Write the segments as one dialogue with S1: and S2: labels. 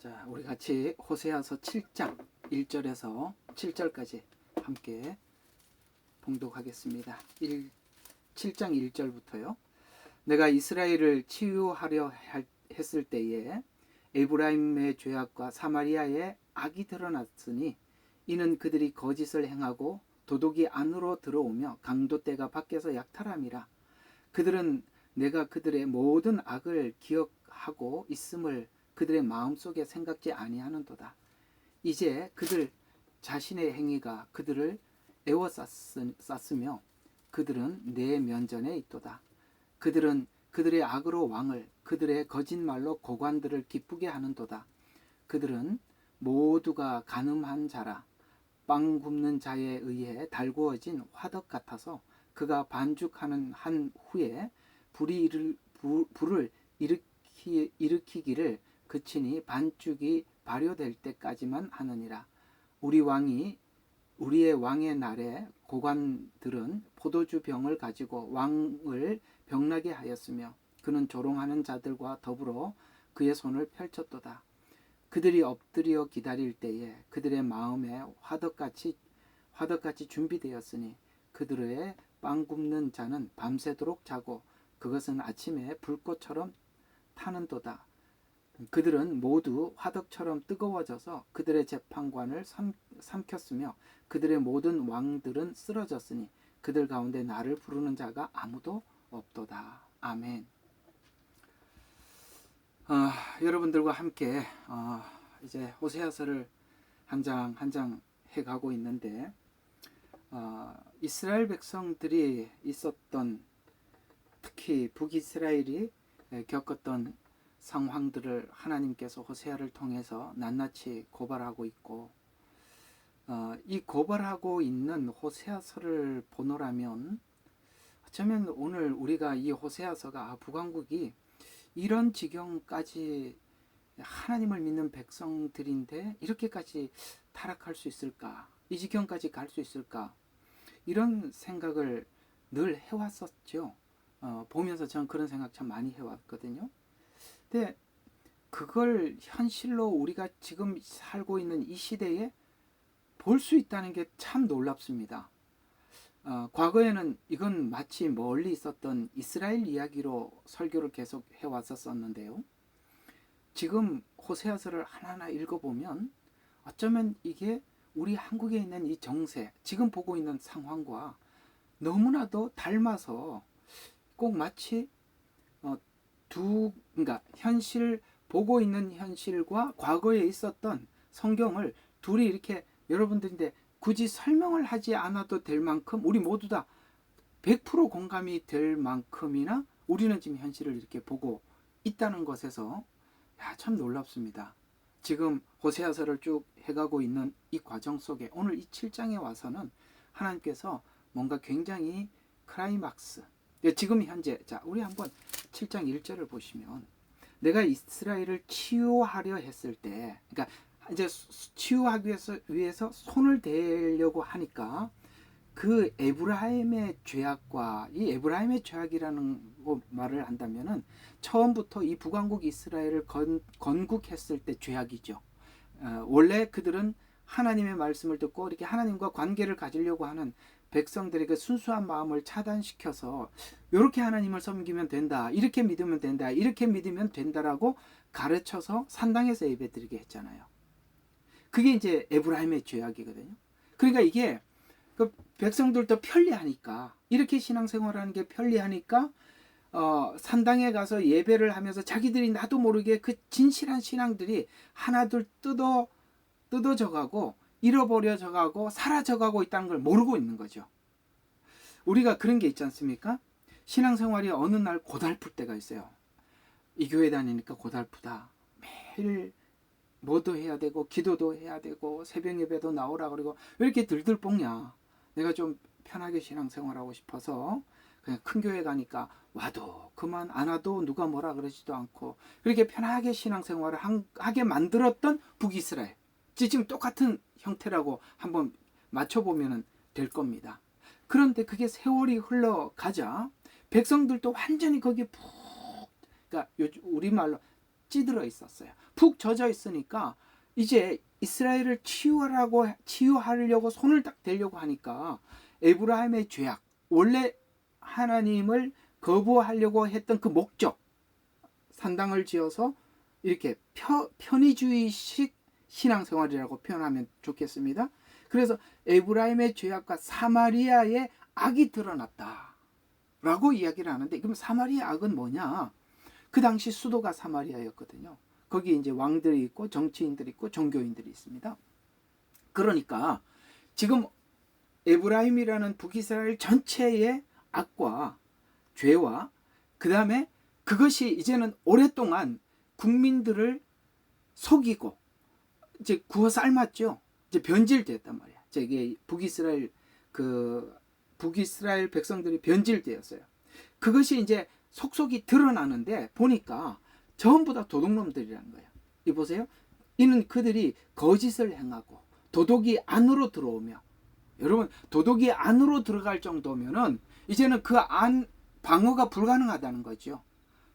S1: 자, 우리 같이 호세아서 7장 1절에서 7절까지 함께 봉독하겠습니다. 7장 1절부터요. 내가 이스라엘을 치유하려 했을 때에 에브라임의 죄악과 사마리아의 악이 드러났으니 이는 그들이 거짓을 행하고 도둑이 안으로 들어오며 강도떼가 밖에서 약탈함이라. 그들은 내가 그들의 모든 악을 기억하고 있음을 그들의 마음속에 생각지 아니하는도다. 이제 그들 자신의 행위가 그들을 애워쌌으며 그들은 내 면전에 있도다. 그들은 그들의 악으로 왕을 그들의 거짓말로 고관들을 기쁘게 하는도다. 그들은 모두가 간음한 자라 빵 굽는 자에 의해 달구어진 화덕 같아서 그가 반죽하는 한 후에 불을 일으키기를 그치니 반죽이 발효될 때까지만 하느니라. 우리의 왕의 날에 고관들은 포도주 병을 가지고 왕을 병나게 하였으며 그는 조롱하는 자들과 더불어 그의 손을 펼쳤도다. 그들이 엎드려 기다릴 때에 그들의 마음에 화덕같이 준비되었으니 그들의 빵 굽는 자는 밤새도록 자고 그것은 아침에 불꽃처럼 타는도다. 그들은 모두 화덕처럼 뜨거워져서 그들의 재판관을 삼켰으며 그들의 모든 왕들은 쓰러졌으니 그들 가운데 나를 부르는 자가 아무도 없도다. 아멘. 여러분들과 함께 이제 호세아서를 한 장 한 장 해가고 있는데 이스라엘 백성들이 있었던, 특히 북이스라엘이 겪었던 상황들을 하나님께서 호세아를 통해서 낱낱이 고발하고 있고, 이 고발하고 있는 호세아서를 보노라면 어쩌면 오늘 우리가 이 호세아서가 북왕국이 이런 지경까지 하나님을 믿는 백성들인데 이렇게까지 타락할 수 있을까? 이 지경까지 갈 수 있을까? 이런 생각을 늘 해왔었죠. 보면서 저는 그런 생각 참 많이 해왔거든요. 근데 그걸 현실로 우리가 지금 살고 있는 이 시대에 볼 수 있다는 게 참 놀랍습니다. 과거에는 이건 마치 멀리 있었던 이스라엘 이야기로 설교를 계속 해왔었는데요. 지금 호세아서를 하나하나 읽어보면 어쩌면 이게 우리 한국에 있는 이 정세, 지금 보고 있는 상황과 너무나도 닮아서 꼭 마치 그러니까 보고 있는 현실과 과거에 있었던 성경을 둘이 이렇게 여러분들인데 굳이 설명을 하지 않아도 될 만큼 우리 모두 다 100% 공감이 될 만큼이나 우리는 지금 현실을 이렇게 보고 있다는 것에서 참 놀랍습니다. 지금 호세아서를 쭉 해가고 있는 이 과정 속에 오늘 이 7장에 와서는 하나님께서 뭔가 굉장히 클라이막스, 지금 현재, 자 우리 한번 7장 1절을 보시면 내가 이스라엘을 치유하려 했을 때, 그러니까 이제 치유하기 위해서 손을 대려고 하니까 그 에브라임의 죄악과, 이 에브라임의 죄악이라는 말을 한다면은 처음부터 이 북왕국 이스라엘을 건국했을 때 죄악이죠. 원래 그들은 하나님의 말씀을 듣고 이렇게 하나님과 관계를 가지려고 하는 백성들의 그 순수한 마음을 차단시켜서 이렇게 하나님을 섬기면 된다, 이렇게 믿으면 된다, 이렇게 믿으면 된다라고 가르쳐서 산당에서 예배드리게 했잖아요. 그게 이제 에브라임의 죄악이거든요. 그러니까 이게 그 백성들도 편리하니까, 이렇게 신앙생활하는 게 편리하니까 산당에 가서 예배를 하면서 자기들이 나도 모르게 그 진실한 신앙들이 하나둘 뜯어져가고 잃어버려져가고 사라져가고 있다는 걸 모르고 있는 거죠. 우리가 그런 게 있지 않습니까? 신앙생활이 어느 날 고달플 때가 있어요. 이 교회 다니니까 고달프다. 매일 뭐도 해야 되고 기도도 해야 되고 새벽 예배도 나오라 그러고 왜 이렇게 들들 볶냐. 내가 좀 편하게 신앙생활하고 싶어서 그냥 큰 교회 가니까 와도 그만, 안 와도 누가 뭐라 그러지도 않고 그렇게 편하게 신앙생활을 하게 만들었던 북이스라엘, 지금 똑같은 형태라고 한번 맞춰보면 될 겁니다. 그런데 그게 세월이 흘러가자 백성들도 완전히 거기에 그러니까 우리말로 찌들어 있었어요. 푹 젖어 있으니까 이제 이스라엘을 치유하려고 손을 딱 대려고 하니까 에브라임의 죄악, 원래 하나님을 거부하려고 했던 그 목적, 산당을 지어서 이렇게 편의주의식 신앙생활이라고 표현하면 좋겠습니다. 그래서 에브라임의 죄악과 사마리아의 악이 드러났다 라고 이야기를 하는데, 그럼 사마리아 악은 뭐냐? 그 당시 수도가 사마리아였거든요. 거기 이제 왕들이 있고 정치인들이 있고 종교인들이 있습니다. 그러니까 지금 에브라임이라는 북이스라엘 전체의 악과 죄와 그 다음에 그것이 이제는 오랫동안 국민들을 속이고 이제 구워 삶았죠. 이제 변질됐단 말이야. 이게 북이스라엘 백성들이 변질되었어요. 그것이 이제 속속이 드러나는데 보니까 전부 다 도둑놈들이라는 거예요. 이 보세요. 이는 그들이 거짓을 행하고 도둑이 안으로 들어오며, 여러분 도둑이 안으로 들어갈 정도면은 이제는 그 안 방어가 불가능하다는 거죠.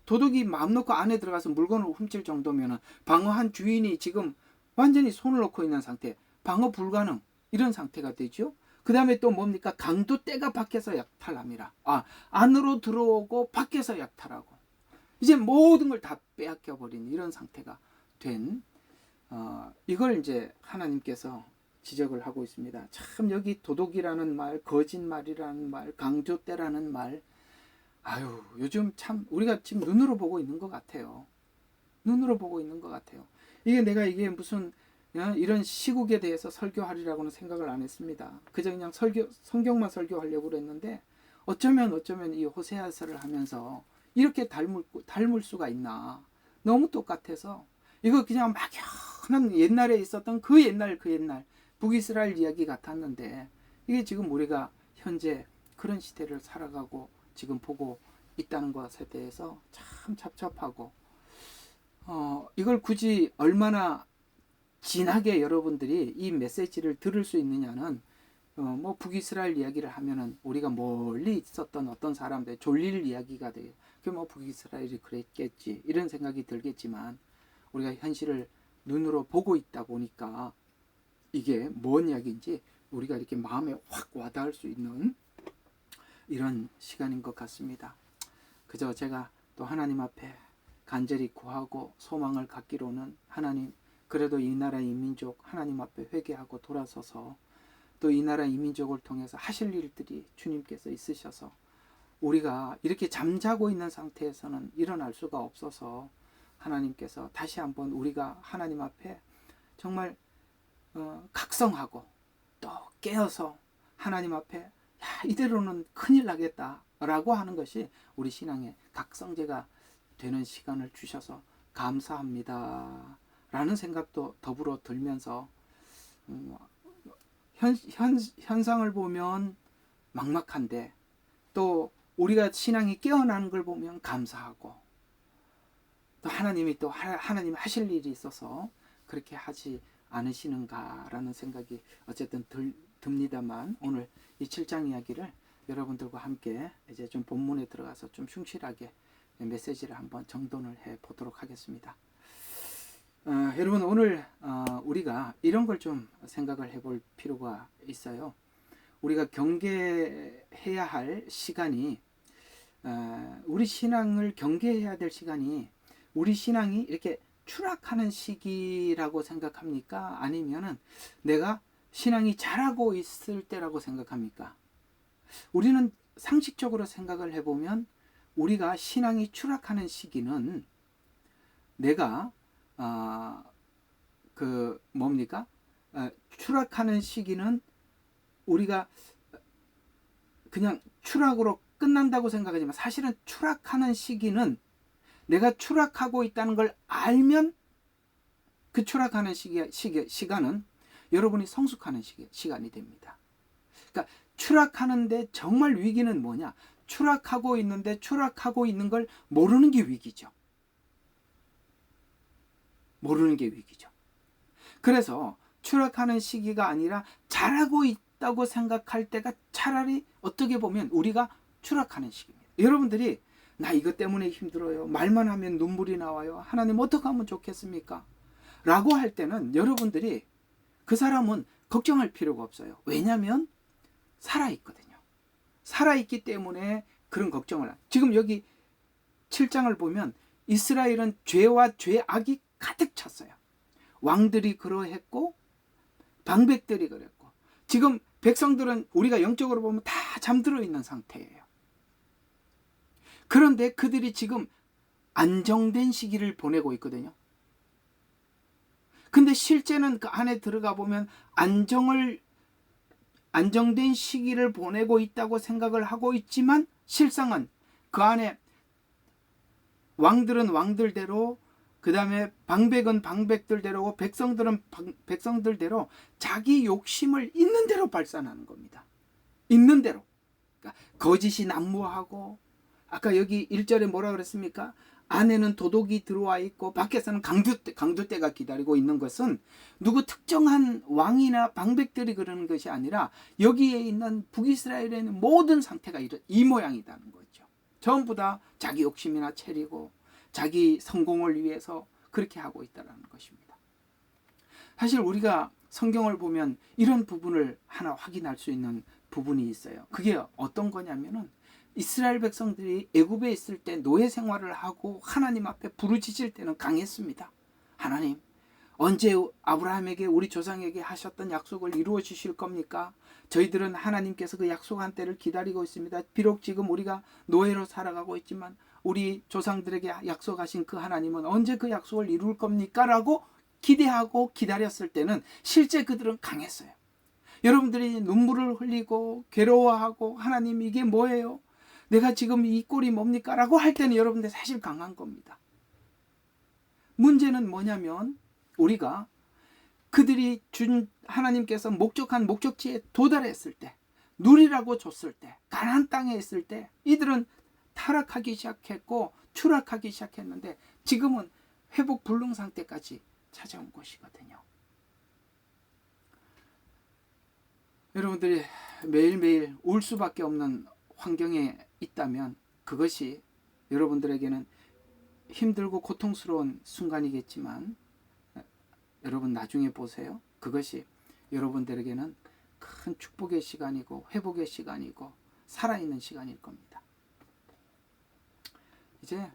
S1: 도둑이 마음 놓고 안에 들어가서 물건을 훔칠 정도면은 방어한 주인이 지금 완전히 손을 놓고 있는 상태, 방어 불가능, 이런 상태가 되죠. 그 다음에 또 뭡니까? 강도 떼가 밖에서 약탈함이라. 안으로 들어오고 밖에서 약탈하고 이제 모든 걸 다 빼앗겨 버린 이런 상태가 된 이걸 이제 하나님께서 지적을 하고 있습니다. 참 여기 도둑이라는 말, 거짓말이라는 말, 강조때라는 말, 요즘 참 우리가 지금 눈으로 보고 있는 것 같아요. 눈으로 보고 있는 것 같아요. 이게 무슨 이런 시국에 대해서 설교하리라고는 생각을 안 했습니다. 그저 그냥 성경만 설교하려고 그랬는데 어쩌면 이 호세아서를 하면서 이렇게 닮을 수가 있나. 너무 똑같아서 이거 그냥 막연한 옛날에 있었던 그 옛날 북이스라엘 이야기 같았는데, 이게 지금 우리가 현재 그런 시대를 살아가고 지금 보고 있다는 것에 대해서 참 답답하고, 이걸 굳이 얼마나 진하게 여러분들이 이 메시지를 들을 수 있느냐는, 뭐 북이스라엘 이야기를 하면은 우리가 멀리 있었던 어떤 사람들 졸릴 이야기가 돼요. 뭐 북이스라엘이 그랬겠지 이런 생각이 들겠지만, 우리가 현실을 눈으로 보고 있다 보니까 이게 뭔 이야기인지 우리가 이렇게 마음에 확 와닿을 수 있는 이런 시간인 것 같습니다. 그저 제가 또 하나님 앞에 간절히 구하고 소망을 갖기로는, 하나님 그래도 이 나라 이 민족 하나님 앞에 회개하고 돌아서서 또 이 나라 이 민족을 통해서 하실 일들이 주님께서 있으셔서 우리가 이렇게 잠자고 있는 상태에서는 일어날 수가 없어서, 하나님께서 다시 한번 우리가 하나님 앞에 정말 각성하고 또 깨어서 하나님 앞에 이대로는 큰일 나겠다라고 하는 것이 우리 신앙의 각성제가 되는 시간을 주셔서 감사합니다 라는 생각도 더불어 들면서, 현상을 보면 막막한데 또 우리가 신앙이 깨어나는 걸 보면 감사하고, 또 하나님이 하나님 하실 일이 있어서 그렇게 하지 않으시는가라는 생각이 어쨌든 듭니다만, 오늘 이 7장 이야기를 여러분들과 함께 이제 좀 본문에 들어가서 좀 충실하게 메시지를 한번 정돈을 해 보도록 하겠습니다. 여러분 오늘 우리가 이런 걸 좀 생각을 해볼 필요가 있어요. 우리가 경계해야 할 시간이, 우리 신앙을 경계해야 될 시간이 우리 신앙이 이렇게 추락하는 시기라고 생각합니까? 아니면은 내가 신앙이 자라고 있을 때라고 생각합니까? 우리는 상식적으로 생각을 해보면 우리가 신앙이 추락하는 시기는 내가 추락하는 시기는 우리가 그냥 추락으로 끝난다고 생각하지만, 사실은 추락하는 시기는 내가 추락하고 있다는 걸 알면 그 추락하는 시간은 여러분이 성숙하는 시간이 됩니다. 그러니까 추락하는데 정말 위기는 뭐냐? 추락하고 있는데 추락하고 있는 걸 모르는 게 위기죠. 모르는 게 위기죠. 그래서 추락하는 시기가 아니라 잘하고 있다고 생각할 때가 차라리 어떻게 보면 우리가 추락하는 시기입니다. 여러분들이 나 이것 때문에 힘들어요. 말만 하면 눈물이 나와요. 하나님 어떻게 하면 좋겠습니까? 라고 할 때는 여러분들이 그 사람은 걱정할 필요가 없어요. 왜냐하면 살아있거든요. 살아있기 때문에 그런 걱정을. 지금 여기 7장을 보면 이스라엘은 죄와 죄악이 가득 찼어요. 왕들이 그러했고 방백들이 그랬고, 지금 백성들은 우리가 영적으로 보면 다 잠들어 있는 상태예요. 그런데 그들이 지금 안정된 시기를 보내고 있거든요. 근데 실제는 그 안에 들어가 보면 안정된 시기를 보내고 있다고 생각을 하고 있지만, 실상은 그 안에 왕들은 왕들대로, 그 다음에 방백은 방백들대로고, 백성들은 백성들대로 자기 욕심을 있는 대로 발산하는 겁니다. 있는 대로. 그러니까 거짓이 난무하고, 아까 여기 1절에 뭐라 그랬습니까? 안에는 도둑이 들어와 있고 밖에서는 강도떼가 기다리고 있는 것은 누구 특정한 왕이나 방백들이 그러는 것이 아니라 여기에 있는 북이스라엘에 있는 모든 상태가 이 모양이라는 거죠. 전부 다 자기 욕심이나 체리고 자기 성공을 위해서 그렇게 하고 있다는 것입니다. 사실 우리가 성경을 보면 이런 부분을 하나 확인할 수 있는 부분이 있어요. 그게 어떤 거냐면은, 이스라엘 백성들이 애굽에 있을 때 노예 생활을 하고 하나님 앞에 부르짖을 때는 강했습니다. 하나님, 언제 아브라함에게, 우리 조상에게 하셨던 약속을 이루어 주실 겁니까? 저희들은 하나님께서 그 약속한 때를 기다리고 있습니다. 비록 지금 우리가 노예로 살아가고 있지만 우리 조상들에게 약속하신 그 하나님은 언제 그 약속을 이룰 겁니까? 라고 기대하고 기다렸을 때는 실제 그들은 강했어요. 여러분들이 눈물을 흘리고 괴로워하고 하나님 이게 뭐예요? 내가 지금 이 꼴이 뭡니까? 라고 할 때는 여러분들 사실 강한 겁니다. 문제는 뭐냐면, 우리가 그들이 준 하나님께서 목적한 목적지에 도달했을 때, 누리라고 줬을 때, 가나안 땅에 있을 때 이들은 타락하기 시작했고 추락하기 시작했는데, 지금은 회복 불능 상태까지 찾아온 것이거든요. 여러분들이 매일매일 울 수밖에 없는 환경에 있다면 그것이 여러분들에게는 힘들고 고통스러운 순간이겠지만, 여러분 나중에 보세요. 그것이 여러분들에게는 큰 축복의 시간이고 회복의 시간이고 살아있는 시간일 겁니다. 이제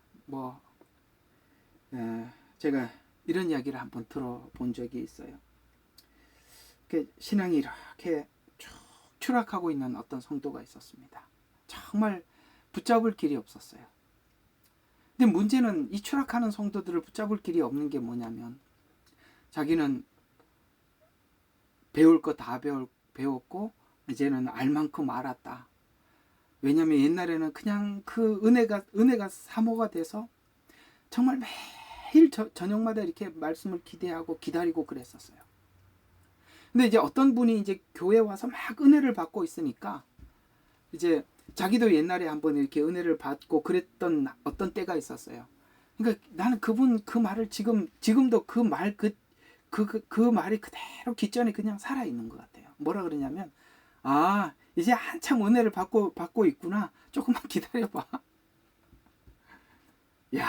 S1: 제가 이런 이야기를 한번 들어본 적이 있어요. 신앙이 이렇게 쭉 추락하고 있는 어떤 성도가 있었습니다. 정말 붙잡을 길이 없었어요. 근데 문제는 이 추락하는 성도들을 붙잡을 길이 없는 게 뭐냐면, 자기는 배울 거 다 배웠고 이제는 알 만큼 알았다. 왜냐하면 옛날에는 그냥 그 은혜가 사모가 돼서 정말 매일 저녁마다 이렇게 말씀을 기대하고 기다리고 그랬었어요. 근데 이제 어떤 분이 이제 교회 와서 막 은혜를 받고 있으니까, 이제 자기도 옛날에 한번 이렇게 은혜를 받고 그랬던 어떤 때가 있었어요. 그러니까 나는 그분 그 말을 지금도 그 말이 그대로 귓전에 그냥 살아있는 것 같아요. 뭐라 그러냐면, 이제 한참 은혜를 받고 있구나. 조금만 기다려봐. 야,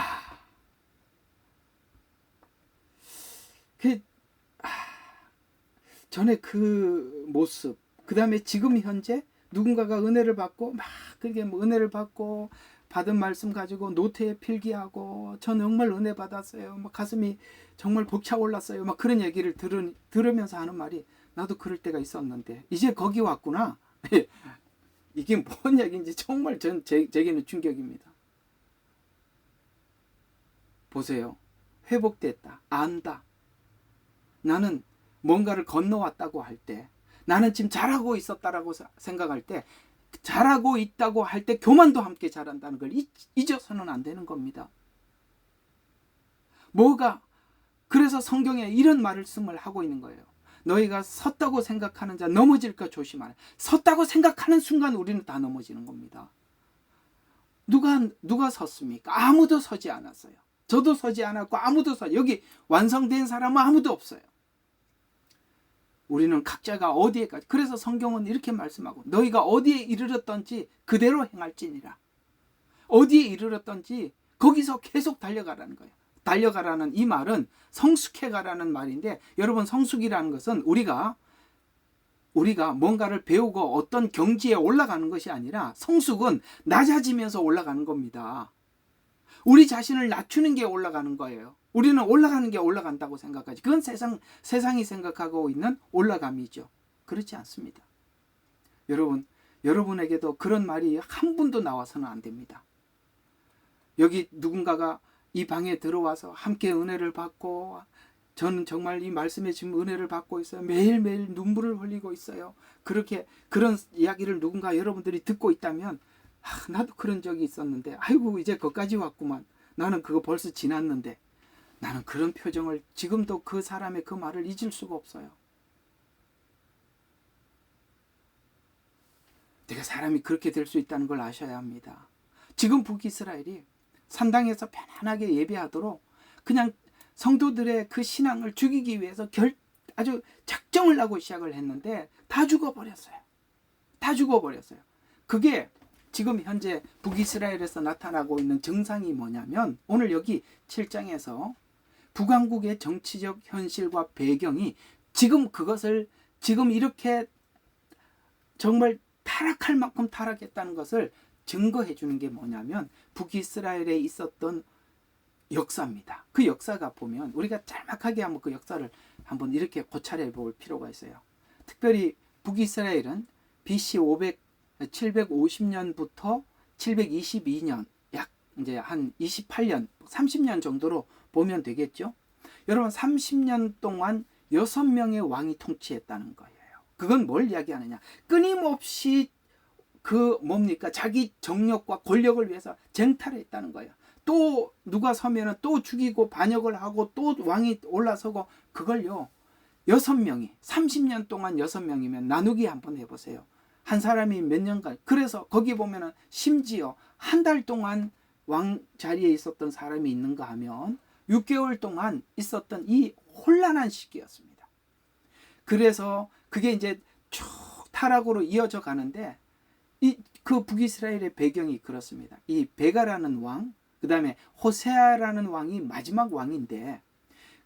S1: 전에 그 모습, 그 다음에 지금 현재 누군가가 은혜를 받고 막 그렇게 은혜를 받고 받은 말씀 가지고 노트에 필기하고, 전 정말 은혜 받았어요. 막 가슴이 정말 벅차올랐어요. 막 그런 얘기를 들으면서 하는 말이, 나도 그럴 때가 있었는데 이제 거기 왔구나. 이게 뭔 얘기인지 정말 제게는 충격입니다. 보세요. 회복됐다. 안다. 나는 뭔가를 건너왔다고 할 때, 나는 지금 잘하고 있었다라고 생각할 때, 잘하고 있다고 할 때 교만도 함께 잘한다는 걸 잊어서는 안 되는 겁니다. 그래서 성경에 이런 말씀을 하고 있는 거예요. 너희가 섰다고 생각하는 자 넘어질까 조심하라. 섰다고 생각하는 순간 우리는 다 넘어지는 겁니다. 누가 섰습니까? 아무도 서지 않았어요. 저도 서지 않았고 여기 완성된 사람은 아무도 없어요. 우리는 각자가 어디에까지, 그래서 성경은 이렇게 말씀하고, 너희가 어디에 이르렀던지 그대로 행할지니라. 어디에 이르렀던지 거기서 계속 달려가라는 거예요. 달려가라는 이 말은 성숙해가라는 말인데, 여러분, 성숙이라는 것은 우리가 뭔가를 배우고 어떤 경지에 올라가는 것이 아니라, 성숙은 낮아지면서 올라가는 겁니다. 우리 자신을 낮추는 게 올라가는 거예요. 우리는 올라가는 게 올라간다고 생각하지. 그건 세상이 생각하고 있는 올라감이죠. 그렇지 않습니다. 여러분에게도 그런 말이 한 분도 나와서는 안 됩니다. 여기 누군가가 이 방에 들어와서 함께 은혜를 받고, 저는 정말 이 말씀에 지금 은혜를 받고 있어요. 매일매일 눈물을 흘리고 있어요. 그런 이야기를 누군가 여러분들이 듣고 있다면, 나도 그런 적이 있었는데, 아이고 이제 거기까지 왔구만. 나는 그거 벌써 지났는데. 나는 그런 표정을, 지금도 그 사람의 그 말을 잊을 수가 없어요. 내가 사람이 그렇게 될 수 있다는 걸 아셔야 합니다. 지금 북이스라엘이 산당에서 편안하게 예배하도록 그냥 성도들의 그 신앙을 죽이기 위해서 아주 작정을 하고 시작을 했는데 다 죽어버렸어요. 다 죽어버렸어요. 그게 지금 현재 북이스라엘에서 나타나고 있는 증상이 뭐냐면, 오늘 여기 7장에서 북왕국의 정치적 현실과 배경이 지금 이렇게 정말 타락할 만큼 타락했다는 것을 증거해 주는 게 뭐냐면, 북이스라엘에 있었던 역사입니다. 그 역사가 보면 우리가 짤막하게 한번 그 역사를 한번 이렇게 고찰해 볼 필요가 있어요. 특별히 북이스라엘은 BC 750년부터 722년, 약 이제 한 28년, 30년 정도로 보면 되겠죠. 여러분, 30년 동안 6명의 왕이 통치했다는 거예요. 그건 뭘 이야기하느냐? 끊임없이 자기 정력과 권력을 위해서 쟁탈을 했다는 거예요. 또 누가 서면은 또 죽이고 반역을 하고 또 왕이 올라서고, 그걸요 6명이 30년 동안 6명이면 나누기 한번 해보세요. 한 사람이 몇 년간, 그래서 거기 보면은 심지어 한 달 동안 왕 자리에 있었던 사람이 있는가 하면 6개월 동안 있었던 이 혼란한 시기였습니다. 그래서 그게 이제 쭉 타락으로 이어져 가는데, 그 북이스라엘의 배경이 그렇습니다. 이 베가라는 왕, 그 다음에 호세아라는 왕이 마지막 왕인데,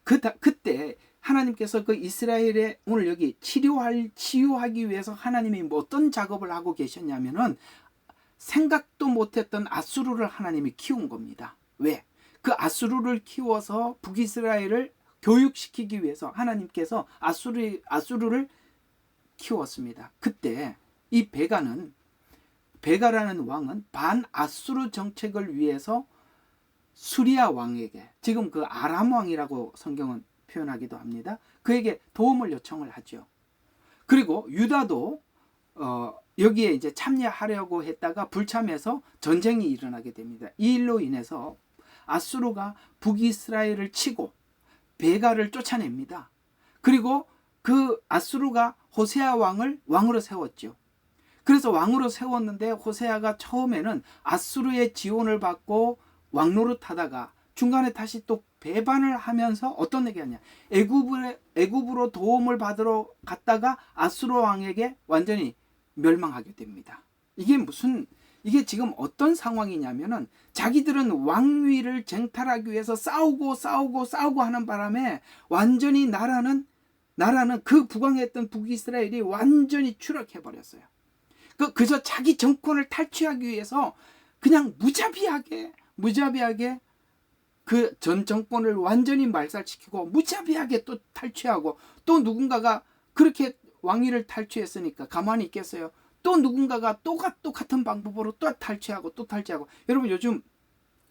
S1: 그때 하나님께서 그 이스라엘의, 오늘 여기 치유하기 위해서 하나님이 어떤 작업을 하고 계셨냐면은, 생각도 못했던 아수르를 하나님이 키운 겁니다. 왜? 그 아수르를 키워서 북이스라엘을 교육시키기 위해서 하나님께서 아수르를 키웠습니다. 그때 이 베가라는 왕은 반아수르 정책을 위해서 수리아 왕에게, 지금 그 아람 왕이라고 성경은 표현하기도 합니다. 그에게 도움을 요청을 하죠. 그리고 유다도 여기에 이제 참여하려고 했다가 불참해서 전쟁이 일어나게 됩니다. 이 일로 인해서 아수르가 북이스라엘을 치고 베가를 쫓아냅니다. 그리고 그 아수르가 호세아 왕을 왕으로 세웠죠. 그래서 왕으로 세웠는데, 호세아가 처음에는 아수르의 지원을 받고 왕노릇하다가 중간에 다시 또 배반을 하면서 어떤 얘기하냐, 애굽으로 도움을 받으러 갔다가 아수르 왕에게 완전히 멸망하게 됩니다. 이게 지금 어떤 상황이냐면은, 자기들은 왕위를 쟁탈하기 위해서 싸우고 하는 바람에 완전히 나라는 그 부강했던 북이스라엘이 완전히 추락해 버렸어요. 그저 자기 정권을 탈취하기 위해서 그냥 무자비하게 그 전 정권을 완전히 말살시키고 무자비하게 또 탈취하고, 또 누군가가 그렇게 왕위를 탈취했으니까 가만히 있겠어요? 또 누군가가 또 같은 방법으로 또 탈취하고. 여러분, 요즘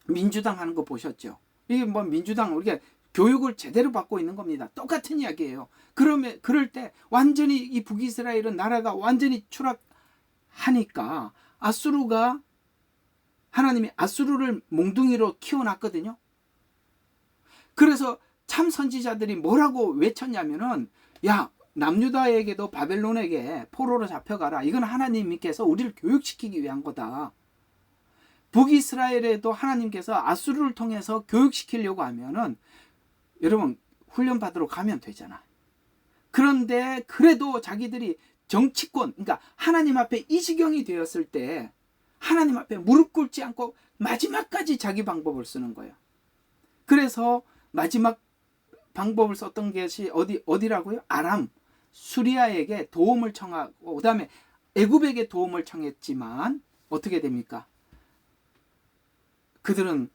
S1: 민주당 하는 거 보셨죠? 이게 뭐 민주당, 우리가 교육을 제대로 받고 있는 겁니다. 똑같은 이야기예요. 그럴 때 완전히 이 북이스라엘은 나라가 완전히 추락하니까 하나님이 아수르를 몽둥이로 키워놨거든요. 그래서 참 선지자들이 뭐라고 외쳤냐면은, 야, 남유다에게도 바벨론에게 포로로 잡혀가라. 이건 하나님께서 우리를 교육시키기 위한 거다. 북이스라엘에도 하나님께서 아수르를 통해서 교육시키려고 하면은, 여러분, 훈련 받으러 가면 되잖아. 그런데 그래도 자기들이 정치권, 그러니까 하나님 앞에 이 지경이 되었을 때 하나님 앞에 무릎 꿇지 않고 마지막까지 자기 방법을 쓰는 거예요. 그래서 마지막 방법을 썼던 것이 어디라고요? 아람, 수리아에게 도움을 청하고 그다음에 애굽에게 도움을 청했지만 어떻게 됩니까? 그들은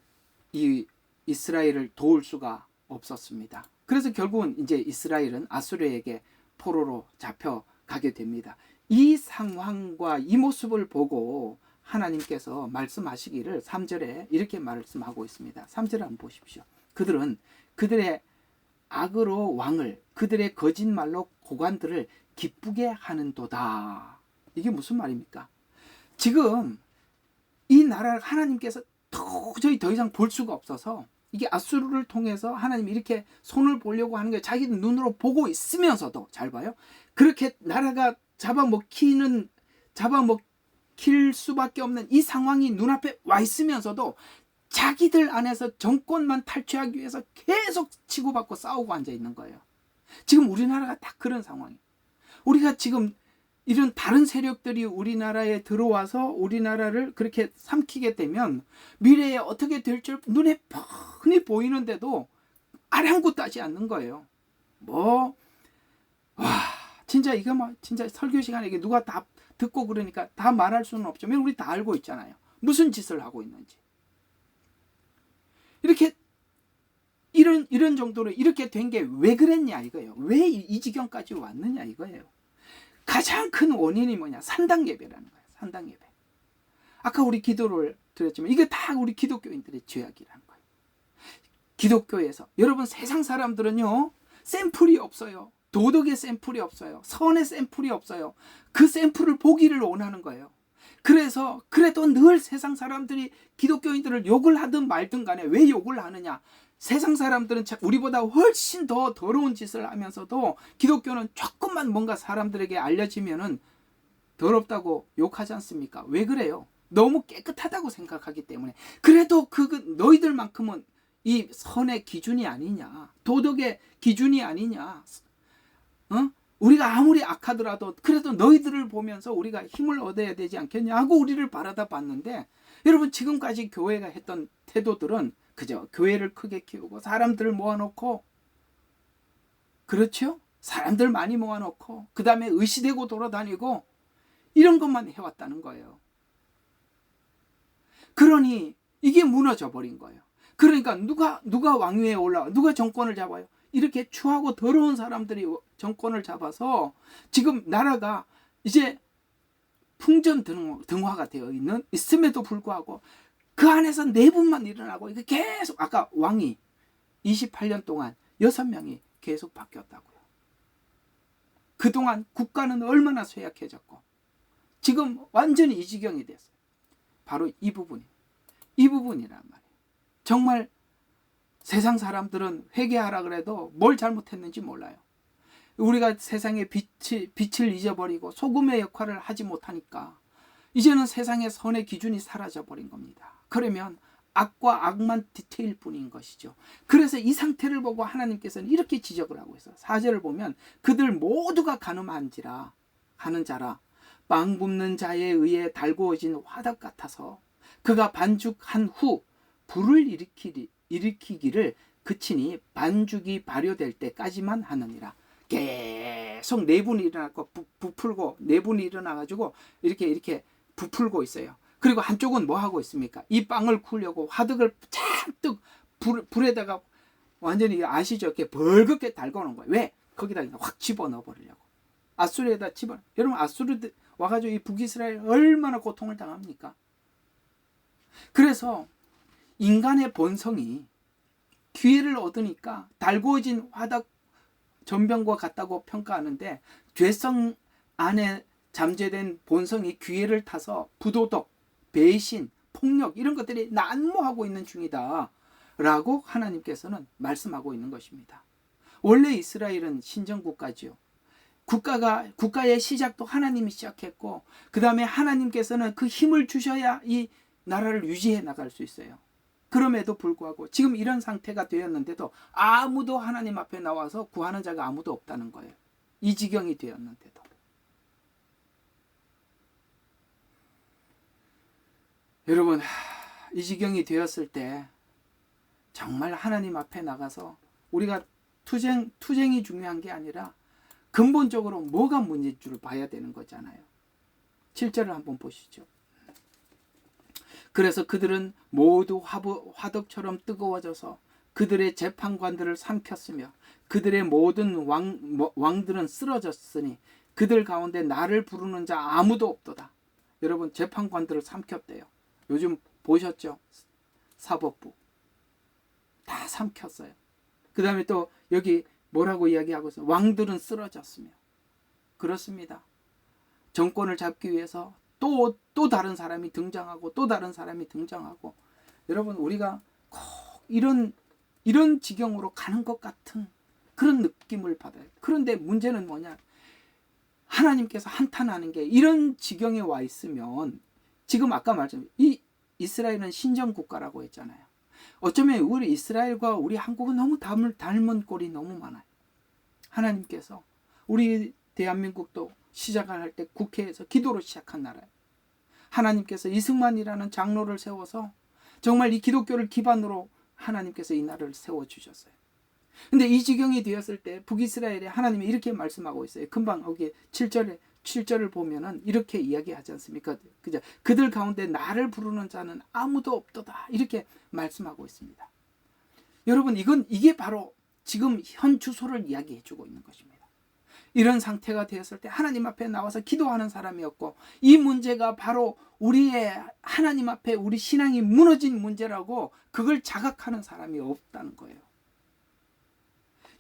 S1: 이 이스라엘을 도울 수가 없었습니다. 그래서 결국은 이제 이스라엘은 아수르에게 포로로 잡혀가게 됩니다. 이 상황과 이 모습을 보고 하나님께서 말씀하시기를 3절에 이렇게 말씀하고 있습니다. 3절 한번 보십시오. 그들은 그들의 악으로 왕을, 그들의 거짓말로 고관들을 기쁘게 하는도다. 이게 무슨 말입니까? 지금 이 나라를 하나님께서 도저히 더 이상 볼 수가 없어서 이게 아수르를 통해서 하나님이 이렇게 손을 보려고 하는 게 자기 눈으로 보고 있으면서도, 잘 봐요, 그렇게 나라가 잡아먹힐 수밖에 없는 이 상황이 눈앞에 와 있으면서도 자기들 안에서 정권만 탈취하기 위해서 계속 치고받고 싸우고 앉아 있는 거예요. 지금 우리나라가 딱 그런 상황이에요. 우리가 지금 이런 다른 세력들이 우리나라에 들어와서 우리나라를 그렇게 삼키게 되면 미래에 어떻게 될지 눈에 뻔히 보이는데도 아랑곳도 하지 않는 거예요. 진짜 이거 진짜 설교 시간에 누가 다 듣고 그러니까 다 말할 수는 없지만 우리 다 알고 있잖아요. 무슨 짓을 하고 있는지. 이렇게 이런 정도로 이렇게 된 게 왜 그랬냐 이거예요. 왜 이 지경까지 왔느냐 이거예요. 가장 큰 원인이 뭐냐? 산당 예배라는 거예요. 산당 예배. 아까 우리 기도를 드렸지만 이게 다 우리 기독교인들의 죄악이라는 거예요. 기독교에서 여러분 세상 사람들은요 샘플이 없어요. 도덕의 샘플이 없어요. 선의 샘플이 없어요. 그 샘플을 보기를 원하는 거예요. 그래서 그래도 늘 세상 사람들이 기독교인들을 욕을 하든 말든 간에 왜 욕을 하느냐? 세상 사람들은 우리보다 훨씬 더 더러운 짓을 하면서도 기독교는 조금만 뭔가 사람들에게 알려지면은 더럽다고 욕하지 않습니까? 왜 그래요? 너무 깨끗하다고 생각하기 때문에. 그래도 너희들만큼은 이 선의 기준이 아니냐, 도덕의 기준이 아니냐, 우리가 아무리 악하더라도 그래도 너희들을 보면서 우리가 힘을 얻어야 되지 않겠냐 하고 우리를 바라다 봤는데, 여러분 지금까지 교회가 했던 태도들은 그저 교회를 크게 키우고 사람들을 모아놓고, 그렇죠? 사람들 많이 모아놓고 그 다음에 의시되고 돌아다니고 이런 것만 해왔다는 거예요. 그러니 이게 무너져 버린 거예요. 그러니까 누가 왕위에 올라와, 누가 정권을 잡아요? 이렇게 추하고 더러운 사람들이 정권을 잡아서 지금 나라가 이제 풍전등화가 되어 있음에도 불구하고 그 안에서 내분만 일어나고, 이게 계속, 아까 왕이 28년 동안 6명이 계속 바뀌었다고요. 그동안 국가는 얼마나 쇠약해졌고 지금 완전히 이 지경이 됐어요. 바로 이 부분이란 말이에요. 정말 세상 사람들은 회개하라 그래도 뭘 잘못했는지 몰라요. 우리가 세상의 빛을 잊어버리고 소금의 역할을 하지 못하니까 이제는 세상의 선의 기준이 사라져버린 겁니다. 그러면 악과 악만 디테일 뿐인 것이죠. 그래서 이 상태를 보고 하나님께서는 이렇게 지적을 하고 있어요. 4절을 보면 그들 모두가 가는 자라 빵 굽는 자에 의해 달구어진 화답 같아서 그가 반죽한 후 불을 일으키기를 그치니 반죽이 발효될 때까지만 하느니라. 계속 내분이 일어나고 부풀고 내분이 일어나가지고 이렇게 부풀고 있어요. 그리고 한쪽은 뭐 하고 있습니까? 이 빵을 구우려고 화덕을 잔뜩 불에다가 완전히 아시죠? 이렇게 벌겋게 달궈놓은 거예요. 왜? 거기다 확 집어넣어 버리려고. 아수르에다 여러분 아수르 와가지고 이 북이스라엘 얼마나 고통을 당합니까? 그래서 인간의 본성이 기회를 얻으니까 달구어진 화덕 전병과 같다고 평가하는데, 죄성 안에 잠재된 본성이 기회를 타서 부도덕, 배신, 폭력 이런 것들이 난무하고 있는 중이다 라고 하나님께서는 말씀하고 있는 것입니다. 원래 이스라엘은 신정국가지요. 국가의 시작도 하나님이 시작했고 그 다음에 하나님께서는 그 힘을 주셔야 이 나라를 유지해 나갈 수 있어요. 그럼에도 불구하고 지금 이런 상태가 되었는데도 아무도 하나님 앞에 나와서 구하는 자가 아무도 없다는 거예요. 이 지경이 되었는데도. 여러분, 이 지경이 되었을 때 정말 하나님 앞에 나가서 우리가 투쟁이 중요한 게 아니라 근본적으로 뭐가 문제인 줄 봐야 되는 거잖아요. 7절을 한번 보시죠. 그래서 그들은 모두 화덕처럼 뜨거워져서 그들의 재판관들을 삼켰으며 그들의 모든 왕들은 쓰러졌으니 그들 가운데 나를 부르는 자 아무도 없도다. 여러분, 재판관들을 삼켰대요. 요즘 보셨죠? 사법부 다 삼켰어요. 그 다음에 또 여기 뭐라고 이야기하고 있어요? 왕들은 쓰러졌으며. 그렇습니다. 정권을 잡기 위해서 또 다른 사람이 등장하고 또 다른 사람이 등장하고. 여러분, 우리가 꼭 이런 지경으로 가는 것 같은 그런 느낌을 받아요. 그런데 문제는 뭐냐? 하나님께서 한탄하는 게 이런 지경에 와 있으면, 지금 아까 말씀, 이 이스라엘은 신정 국가라고 했잖아요. 어쩌면 우리 이스라엘과 우리 한국은 너무 닮은 꼴이 너무 많아요. 하나님께서 우리 대한민국도 시작을 할 때 국회에서 기도로 시작한 나라예요. 하나님께서 이승만이라는 장로를 세워서 정말 이 기독교를 기반으로 하나님께서 이 나라를 세워주셨어요. 근데 이 지경이 되었을 때 북이스라엘에 하나님이 이렇게 말씀하고 있어요. 금방 여기 7절을 보면은 이렇게 이야기하지 않습니까? 그죠? 그들 가운데 나를 부르는 자는 아무도 없도다. 이렇게 말씀하고 있습니다. 여러분, 이게 바로 지금 현 주소를 이야기해 주고 있는 것입니다. 이런 상태가 되었을 때 하나님 앞에 나와서 기도하는 사람이었고, 이 문제가 바로 우리의 하나님 앞에 우리 신앙이 무너진 문제라고 그걸 자각하는 사람이 없다는 거예요.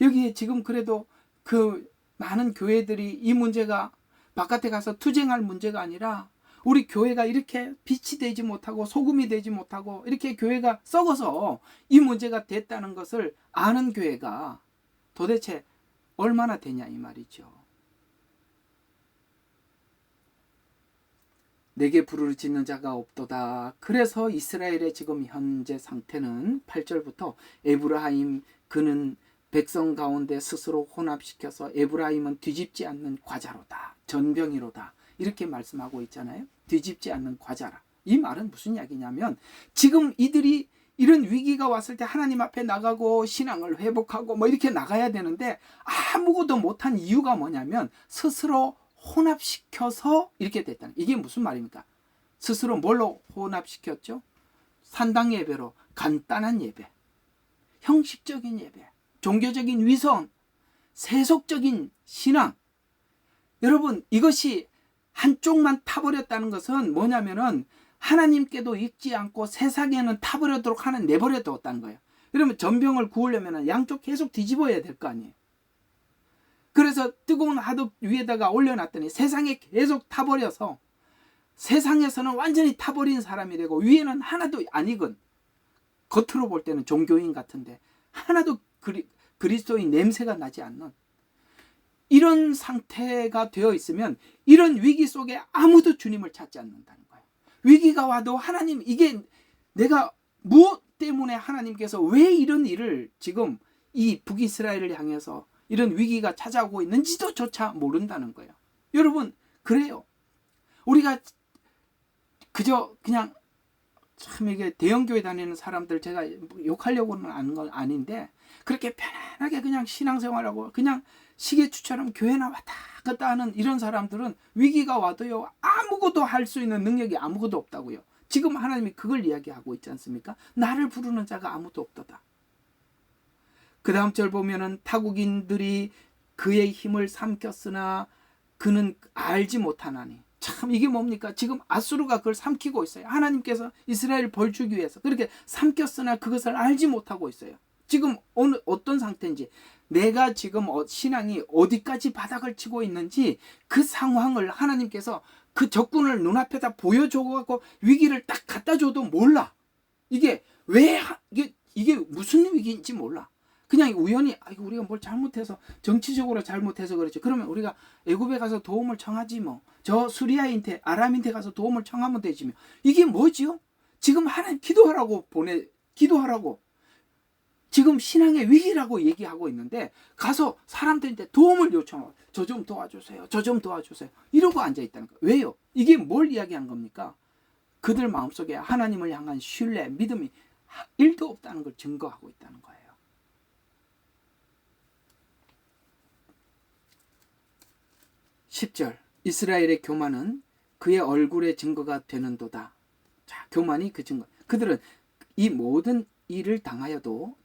S1: 여기에 지금 그래도 그 많은 교회들이 이 문제가 바깥에 가서 투쟁할 문제가 아니라 우리 교회가 이렇게 빛이 되지 못하고 소금이 되지 못하고 이렇게 교회가 썩어서 이 문제가 됐다는 것을 아는 교회가 도대체 얼마나 되냐 이 말이죠. 내게 부르짖는 자가 없도다. 그래서 이스라엘의 지금 현재 상태는 8절부터 에브라임 그는 백성 가운데 스스로 혼합시켜서 에브라임은 뒤집지 않는 과자로다. 전병이로다. 이렇게 말씀하고 있잖아요. 뒤집지 않는 과자라. 이 말은 무슨 이야기냐면 지금 이들이 이런 위기가 왔을 때 하나님 앞에 나가고 신앙을 회복하고 뭐 이렇게 나가야 되는데 아무것도 못한 이유가 뭐냐면 스스로 혼합시켜서 이렇게 됐다는. 이게 무슨 말입니까? 스스로 뭘로 혼합시켰죠? 산당 예배로 간단한 예배, 형식적인 예배, 종교적인 위선, 세속적인 신앙. 여러분, 이것이 한쪽만 타버렸다는 것은 뭐냐면은 하나님께도 읽지 않고 세상에는 타버리도록 하는 내버려 뒀다는 거예요. 그러면 전병을 구우려면 양쪽 계속 뒤집어야 될 거 아니에요. 그래서 뜨거운 화덕 위에다가 올려놨더니 세상에 계속 타버려서 세상에서는 완전히 타버린 사람이 되고 위에는 하나도 안 익은, 겉으로 볼 때는 종교인 같은데 하나도 그리스도인 냄새가 나지 않는 이런 상태가 되어 있으면 이런 위기 속에 아무도 주님을 찾지 않는다는 거예요. 위기가 와도 하나님, 이게 내가 무엇 때문에 하나님께서 왜 이런 일을 지금 이 북이스라엘을 향해서 이런 위기가 찾아오고 있는지도 조차 모른다는 거예요. 여러분, 그래요. 우리가 그저 그냥 참 이게 대형교회 다니는 사람들 제가 욕하려고는 하는 건 아닌데 그렇게 편안하게 그냥 신앙생활하고 그냥 시계추처럼 교회나 왔다 갔다 하는 이런 사람들은 위기가 와도요 아무것도 할 수 있는 능력이 아무것도 없다고요. 지금 하나님이 그걸 이야기하고 있지 않습니까? 나를 부르는 자가 아무도 없도다. 그 다음 절 보면은 타국인들이 그의 힘을 삼켰으나 그는 알지 못하나니. 참 이게 뭡니까? 지금 아수르가 그걸 삼키고 있어요. 하나님께서 이스라엘 벌 주기 위해서 그렇게 삼켰으나 그것을 알지 못하고 있어요. 지금 어떤 상태인지, 내가 지금 신앙이 어디까지 바닥을 치고 있는지 그 상황을 하나님께서 그 적군을 눈앞에다 보여줘갖고 위기를 딱 갖다 줘도 몰라. 이게 왜 이게 무슨 위기인지 몰라. 그냥 우연히 우리가 뭘 잘못해서 정치적으로 잘못해서 그렇지. 그러면 우리가 애굽에 가서 도움을 청하지 뭐. 저 수리아인테 아람인테 가서 도움을 청하면 되지 뭐. 이게 뭐지요? 지금 하나님 기도하라고 지금 신앙의 위기라고 얘기하고 있는데 가서 사람들한테 도움을 요청하고 저 좀 도와주세요. 저 좀 도와주세요. 이러고 앉아있다는 거예요. 왜요? 이게 뭘 이야기한 겁니까? 그들 마음속에 하나님을 향한 신뢰, 믿음이 1도 없다는 걸 증거하고 있다는 거예요. 10절 이스라엘의 교만은 그의 얼굴의 증거가 되는도다. 자, 교만이 그 증거. 그들은 이 모든 일을 당하여도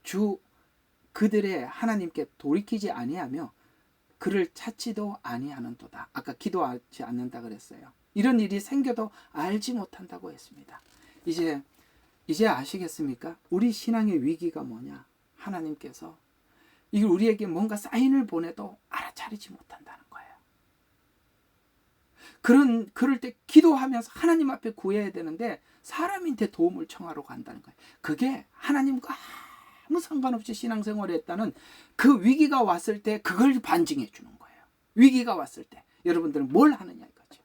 S1: 그들의 하나님께 돌이키지 아니하며 그를 찾지도 아니하는도다. 아까 기도하지 않는다 그랬어요. 이런 일이 생겨도 알지 못한다고 했습니다. 이제 아시겠습니까? 우리 신앙의 위기가 뭐냐? 하나님께서 이걸 우리에게 뭔가 사인을 보내도 알아차리지 못한다는 거예요. 그럴 때 기도하면서 하나님 앞에 구해야 되는데 사람한테 도움을 청하러 간다는 거예요. 그게 하나님과 아무 상관없이 신앙생활을 했다는 그 위기가 왔을 때 그걸 반증해 주는 거예요. 위기가 왔을 때 여러분들은 뭘 하느냐 이거죠.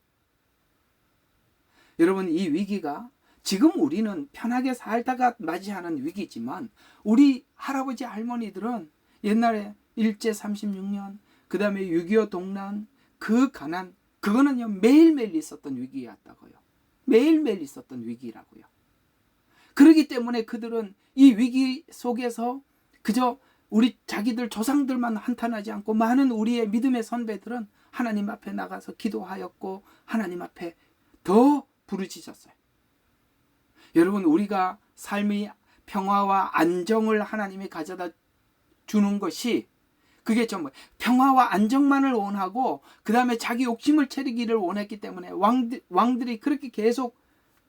S1: 여러분, 이 위기가 지금 우리는 편하게 살다가 맞이하는 위기지만 우리 할아버지 할머니들은 옛날에 일제 36년 그 다음에 6.25 동란 그 가난 그거는요 매일매일 있었던 위기였다고요. 매일매일 있었던 위기라고요. 그렇기 때문에 그들은 이 위기 속에서 그저 우리 자기들 조상들만 한탄하지 않고 많은 우리의 믿음의 선배들은 하나님 앞에 나가서 기도하였고 하나님 앞에 더 부르짖었어요. 여러분, 우리가 삶의 평화와 안정을 하나님이 가져다 주는 것이 그게 전부 평화와 안정만을 원하고 그 다음에 자기 욕심을 채리기를 원했기 때문에 왕들이 그렇게 계속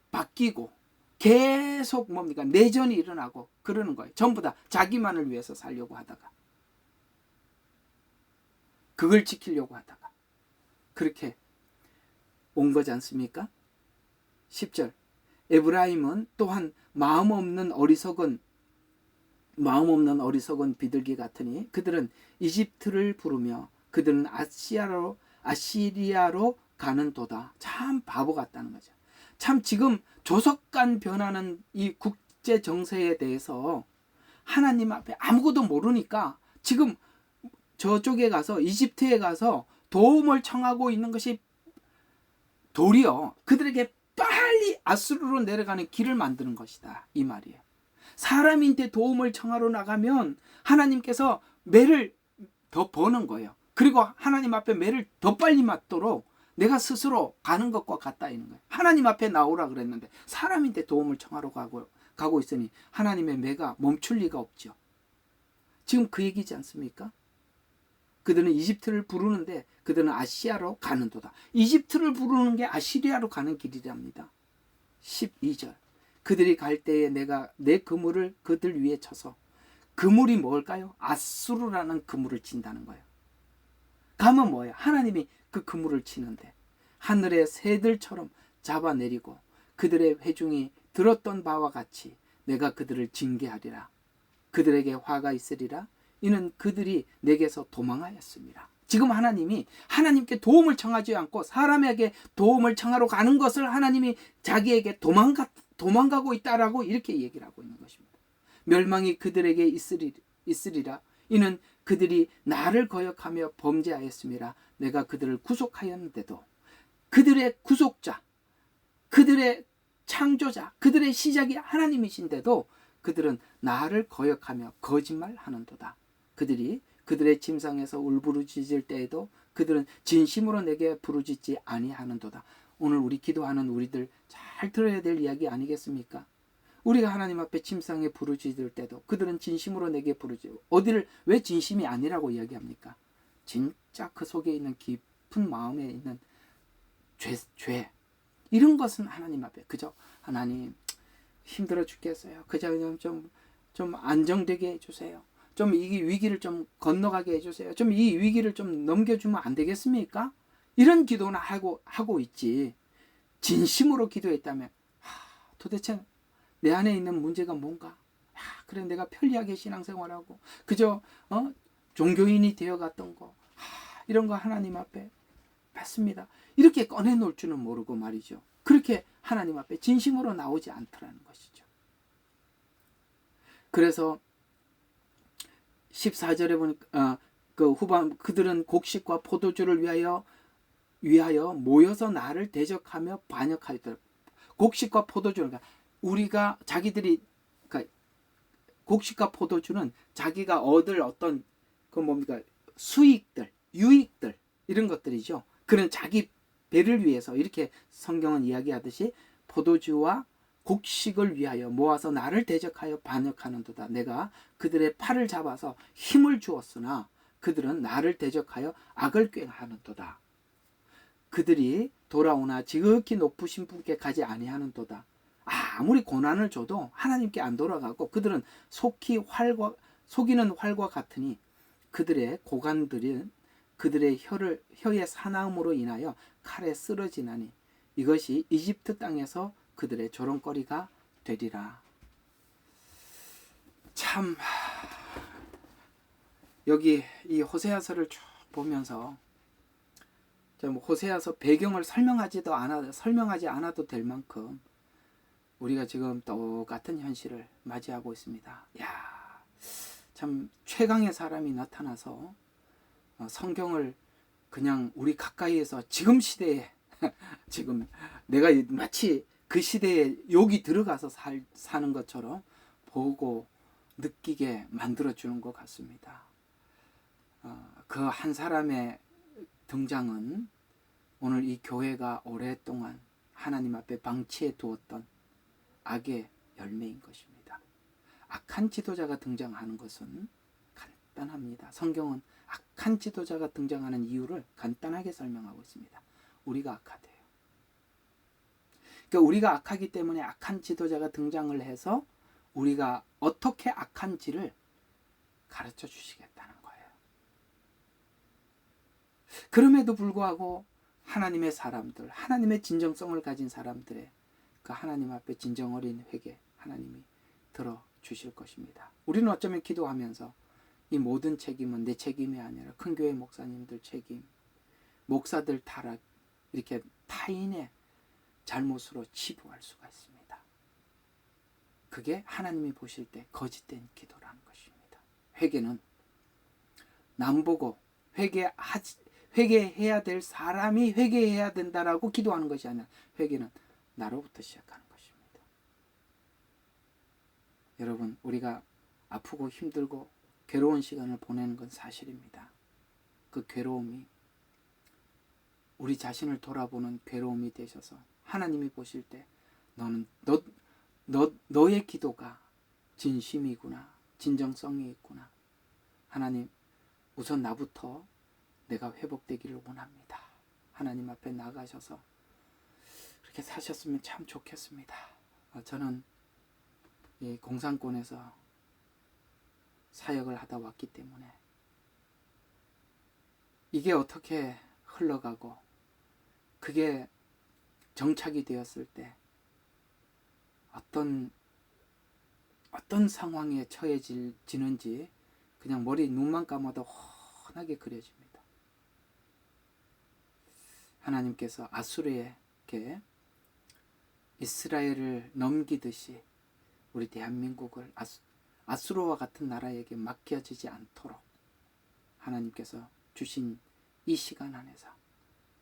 S1: 바뀌고 계속 뭡니까? 내전이 일어나고 그러는 거예요. 전부 다 자기만을 위해서 살려고 하다가 그걸 지키려고 하다가 그렇게 온 거지 않습니까? 10절 에브라임은 또한 마음 없는 어리석은 비둘기 같으니 그들은 이집트를 부르며 그들은 아시리아로 가는도다. 참 바보 같다는 거죠. 참 지금 조석간 변하는 이 국제 정세에 대해서 하나님 앞에 아무것도 모르니까 지금 저쪽에 가서 이집트에 가서 도움을 청하고 있는 것이 도리어 그들에게 빨리 아수르로 내려가는 길을 만드는 것이다. 이 말이에요. 사람한테 도움을 청하러 나가면 하나님께서 매를 더 버는 거예요. 그리고 하나님 앞에 매를 더 빨리 맞도록 내가 스스로 가는 것과 같다 이는 거예요. 하나님 앞에 나오라 그랬는데 사람한테 도움을 청하러 가고 있으니 하나님의 매가 멈출 리가 없죠. 지금 그 얘기지 않습니까? 그들은 이집트를 부르는데 그들은 아시아로 가는도다. 이집트를 부르는 게 아시리아로 가는 길이랍니다. 12절 그들이 갈 때에 내가 내 그물을 그들 위에 쳐서 그물이 뭘까요? 아수르라는 그물을 친다는 거예요. 가면 뭐예요? 하나님이 그 그물을 치는데 하늘의 새들처럼 잡아내리고 그들의 회중이 들었던 바와 같이 내가 그들을 징계하리라. 그들에게 화가 있으리라. 이는 그들이 내게서 도망하였습니다. 지금 하나님이 하나님께 도움을 청하지 않고 사람에게 도움을 청하러 가는 것을 하나님이 자기에게 도망가고 있다라고 이렇게 얘기를 하고 있는 것입니다. 멸망이 그들에게 있으리라. 이는 그들이 나를 거역하며 범죄하였음이라. 내가 그들을 구속하였는데도 그들의 구속자, 그들의 창조자, 그들의 시작이 하나님이신데도 그들은 나를 거역하며 거짓말하는도다. 그들이 그들의 침상에서 울부짖을 때에도 그들은 진심으로 내게 부르짖지 아니하는도다. 오늘 우리 기도하는 우리들 잘 들어야 될 이야기 아니겠습니까? 우리가 하나님 앞에 침상에 부르짖을 때도 그들은 진심으로 내게 부르짖고 어디를 왜 진심이 아니라고 이야기합니까? 진짜 그 속에 있는 깊은 마음에 있는 죄 이런 것은 하나님 앞에 그저 하나님 힘들어 죽겠어요. 그저 좀 안정되게 해주세요. 좀 이 위기를 좀 건너가게 해주세요. 좀 이 위기를 좀 넘겨주면 안 되겠습니까? 이런 기도는 하고 있지. 진심으로 기도했다면 도대체 내 안에 있는 문제가 뭔가? 그래 내가 편리하게 신앙생활하고 그저 종교인이 되어갔던 거 이런 거 하나님 앞에 받습니다. 이렇게 꺼내놓을 줄은 모르고 말이죠. 그렇게 하나님 앞에 진심으로 나오지 않더라는 것이죠. 그래서 14절에 보니까 그 후반 그들은 곡식과 포도주를 위하여 모여서 나를 대적하며 반역하였더라. 곡식과 포도주를, 그러니까 우리가 자기들이, 그러니까 곡식과 포도주는 자기가 얻을 어떤 그 뭡니까 수익들, 유익들 이런 것들이죠. 그런 자기 배를 위해서 이렇게 성경은 이야기하듯이 포도주와 곡식을 위하여 모아서 나를 대적하여 반역하는도다. 내가 그들의 팔을 잡아서 힘을 주었으나 그들은 나를 대적하여 악을 꾀하는도다. 그들이 돌아오나 지극히 높으신 분께 가지 아니하는도다. 아무리 고난을 줘도 하나님께 안 돌아가고 그들은 속이는 활과 같으니 그들의 고관들은 그들의 혀의 사나움으로 인하여 칼에 쓰러지나니 이것이 이집트 땅에서 그들의 조롱거리가 되리라. 참 여기 이 호세아서를 쭉 보면서 호세아서 배경을 설명하지 않아도 될 만큼 우리가 지금 똑같은 현실을 맞이하고 있습니다. 야, 참 최강의 사람이 나타나서 성경을 그냥 우리 가까이에서 지금 시대에 지금 내가 마치 그 시대에 여기 들어가서 사는 것처럼 보고 느끼게 만들어주는 것 같습니다. 그 한 사람의 등장은 오늘 이 교회가 오랫동안 하나님 앞에 방치해 두었던 악의 열매인 것입니다. 악한 지도자가 등장하는 것은 간단합니다. 성경은 악한 지도자가 등장하는 이유를 간단하게 설명하고 있습니다. 우리가 악하대요. 그러니까 우리가 악하기 때문에 악한 지도자가 등장을 해서 우리가 어떻게 악한지를 가르쳐 주시겠다는 거예요. 그럼에도 불구하고 하나님의 사람들, 하나님의 진정성을 가진 사람들의 그 하나님 앞에 진정 어린 회개 하나님이 들어주실 것입니다. 우리는 어쩌면 기도하면서 이 모든 책임은 내 책임이 아니라 큰 교회 목사님들 책임, 목사들 타락, 이렇게 타인의 잘못으로 치부할 수가 있습니다. 그게 하나님이 보실 때 거짓된 기도라는 것입니다. 회개는 남 보고 회개해야 될 사람이 회개해야 된다라고 기도하는 것이 아니라 회개는 나로부터 시작하는 것입니다. 여러분, 우리가 아프고 힘들고 괴로운 시간을 보내는 건 사실입니다. 그 괴로움이 우리 자신을 돌아보는 괴로움이 되셔서 하나님이 보실 때 너의 기도가 진심이구나, 진정성이 있구나. 하나님, 우선 나부터 내가 회복되기를 원합니다. 하나님 앞에 나가셔서 그렇게 사셨으면 참 좋겠습니다. 저는 이 공산권에서 사역을 하다 왔기 때문에 이게 어떻게 흘러가고 그게 정착이 되었을 때 어떤 상황에 처해지는지 그냥 눈만 감아도 훤하게 그려집니다. 하나님께서 아수르에게 이스라엘을 넘기듯이 우리 대한민국을 아수르와 같은 나라에게 맡겨지지 않도록 하나님께서 주신 이 시간 안에서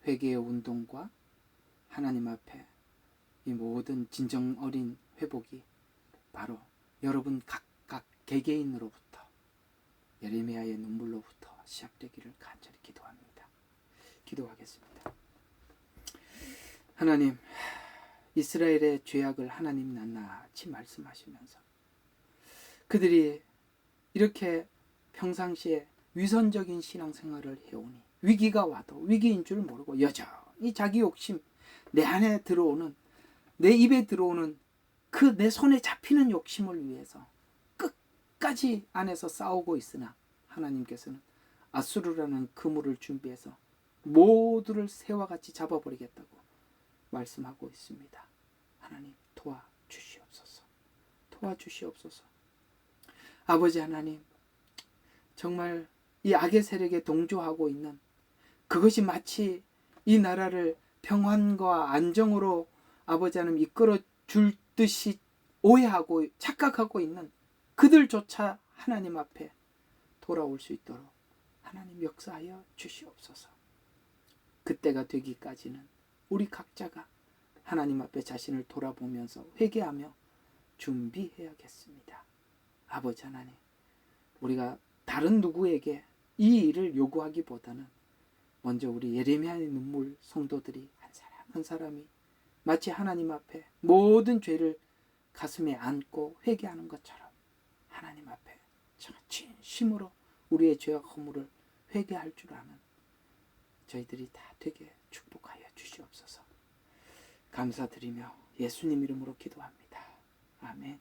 S1: 회개의 운동과 하나님 앞에 이 모든 진정 어린 회복이 바로 여러분 각각 개개인으로부터 예레미야의 눈물로부터 시작되기를 간절히 기도합니다. 기도하겠습니다. 하나님, 이스라엘의 죄악을 하나님 낱낱이 말씀하시면서 그들이 이렇게 평상시에 위선적인 신앙생활을 해오니 위기가 와도 위기인 줄 모르고 여전히 자기 욕심, 내 안에 들어오는, 내 입에 들어오는 그 내 손에 잡히는 욕심을 위해서 끝까지 안에서 싸우고 있으나 하나님께서는 아수르라는 그물을 준비해서 모두를 새와 같이 잡아버리겠다고 말씀하고 있습니다. 하나님, 도와주시옵소서. 도와주시옵소서. 아버지 하나님, 정말 이 악의 세력에 동조하고 있는 그것이 마치 이 나라를 평안과 안정으로 아버지 하나님 이끌어 줄 듯이 오해하고 착각하고 있는 그들조차 하나님 앞에 돌아올 수 있도록 하나님 역사하여 주시옵소서. 그때가 되기까지는 우리 각자가 하나님 앞에 자신을 돌아보면서 회개하며 준비해야겠습니다. 아버지 하나님, 우리가 다른 누구에게 이 일을 요구하기보다는 먼저 우리 예레미야의 눈물 성도들이 한 사람 한 사람이 마치 하나님 앞에 모든 죄를 가슴에 안고 회개하는 것처럼 하나님 앞에 진심으로 우리의 죄와 허물을 회개할 줄 아는 저희들이 다 되게 축복하여 주시옵소서. 감사드리며 예수님 이름으로 기도합니다. 아멘.